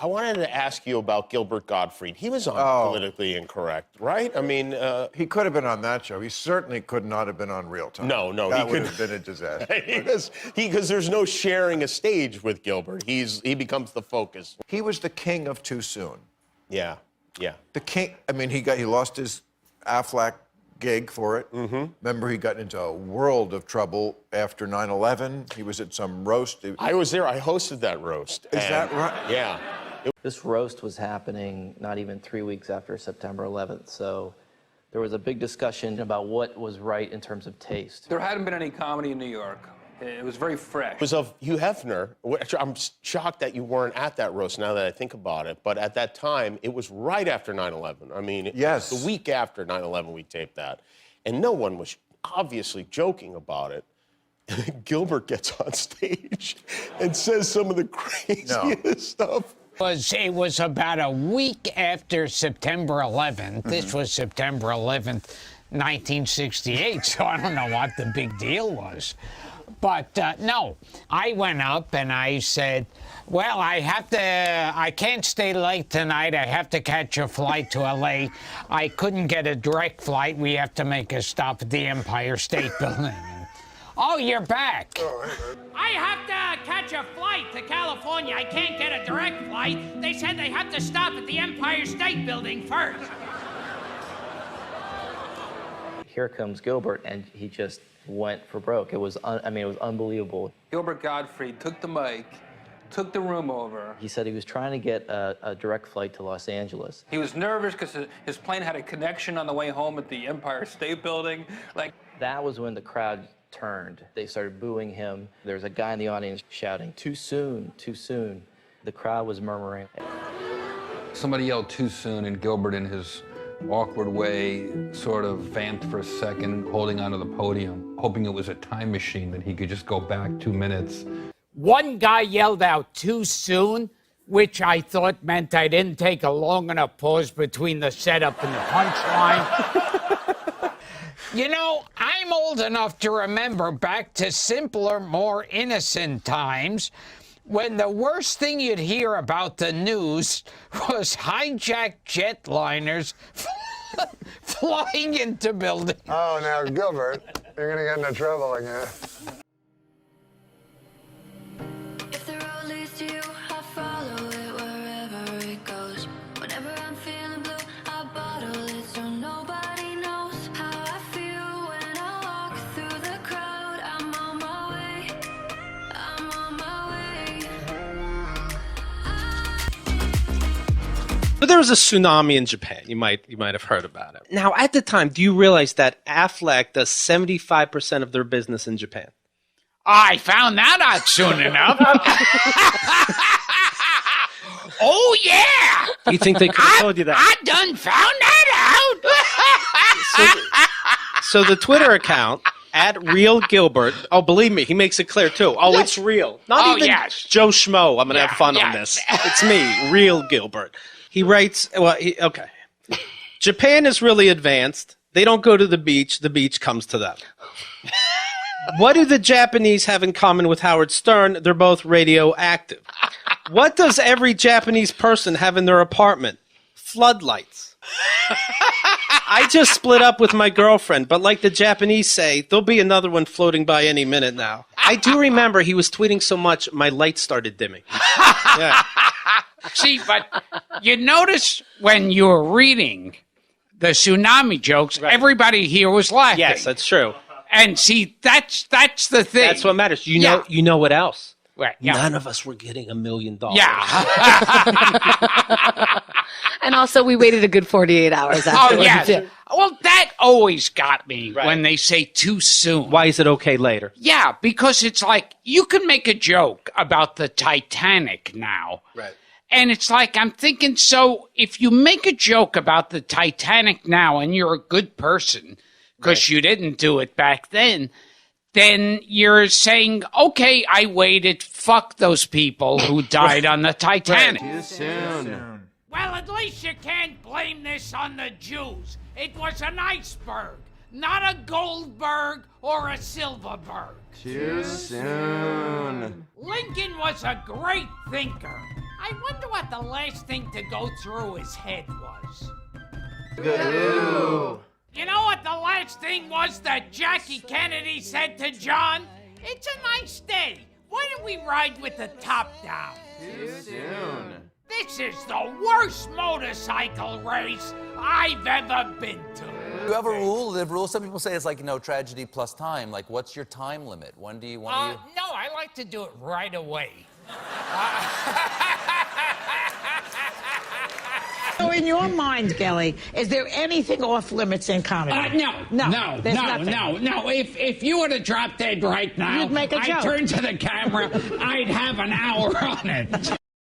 I wanted to ask you about Gilbert Gottfried. He was on Politically Incorrect, right? I mean, he could have been on that show. He certainly could not have been on Real Time. No, that would have been a disaster. Because there's no sharing a stage with Gilbert. He becomes the focus. He was the king of too soon. Yeah. The king. I mean, he lost his Affleck gig for it. Mm-hmm. Remember, he got into a world of trouble after 9/11. He was at some roast. I was there. I hosted that roast. Is that right? Yeah. This roast was happening not even 3 weeks after September 11th, so there was a big discussion about what was right in terms of taste. There hadn't been any comedy in New York. It was very fresh. It was of Hugh Hefner. I'm shocked that you weren't at that roast now that I think about it. But at that time, it was right after 9/11. I mean, yes. The week after 9/11, we taped that. And no one was obviously joking about it. Gilbert gets on stage and says some of the craziest stuff. It was about a week after September 11th. This was September 11th, 1968, so I don't know what the big deal was. But no, I went up and I said, well, I can't stay late tonight. I have to catch a flight to LA. I couldn't get a direct flight. We have to make a stop at the Empire State Building. Oh, you're back. I have to catch a flight to California. I can't get a direct flight. They said they have to stop at the Empire State Building first. Here comes Gilbert, and he just went for broke. It was, it was unbelievable. Gilbert Gottfried took the mic, took the room over. He said he was trying to get a direct flight to Los Angeles. He was nervous because his plane had a connection on the way home at the Empire State Building. That was when the crowd turned. They started booing him. There was a guy in the audience shouting, "Too soon, too soon." The crowd was murmuring. Somebody yelled too soon, and Gilbert, in his awkward way, sort of vamped for a second, holding onto the podium, hoping it was a time machine that he could just go back 2 minutes. One guy yelled out too soon, which I thought meant I didn't take a long enough pause between the setup and the punchline. You know, I'm old enough to remember back to simpler, more innocent times when the worst thing you'd hear about the news was hijacked jetliners flying into buildings. Oh, now, Gilbert, you're going to get into trouble again. If the road leads to you, I follow it wherever it goes. Whenever I'm feeling blue, I bottle it so nobody knows how I feel when I walk through the crowd. I'm on my way. I'm on my way. But there was a tsunami in Japan. You might have heard about it. Now, at the time, do you realize that Affleck does 75% of their business in Japan? I found that out soon enough. Oh, yeah. You think they could have told you that? I done found that out. So the Twitter account, @RealGilbert, oh, believe me, he makes it clear, too. Oh, it's real. Not even Joe Schmo. I'm going to have fun on this. It's me, Real Gilbert. He writes, okay. Japan is really advanced. They don't go to the beach comes to them. What do the Japanese have in common with Howard Stern? They're both radioactive. What does every Japanese person have in their apartment? Floodlights. I just split up with my girlfriend, but like the Japanese say, there'll be another one floating by any minute now. I do remember he was tweeting so much, my lights started dimming. Yeah. See, but you notice when you were reading the tsunami jokes, everybody here was laughing. Yes, that's true. And see, that's the thing. That's what matters. You know what else? Right, yeah. None of us were getting $1 million. Yeah. And also, we waited a good 48 hours after. Oh, yeah. Well, that always got me when they say too soon. Why is it okay later? Yeah, because it's like you can make a joke about the Titanic now. Right. And it's like, I'm thinking, so if you make a joke about the Titanic now and you're a good person because you didn't do it back then you're saying, okay, I waited. Fuck those people who died on the Titanic. Too soon. Well, at least you can't blame this on the Jews. It was an iceberg, not a Goldberg or a Silverberg. Too soon. Lincoln was a great thinker, I wonder what the last thing to go through his head was. You know what the last thing was that Jackie Kennedy said to John? It's a nice day. Why don't we ride with the top down? Too soon. This is the worst motorcycle race I've ever been to. You have a rule, live rule. Some people say it's like, tragedy plus time. Like, what's your time limit? When do you want to... No, I like to do it right away. So in your mind, Kelly, is there anything off limits in comedy? No. There's nothing. If you were to drop dead right now, You'd make a joke. I'd turn to the camera, I'd have an hour on it.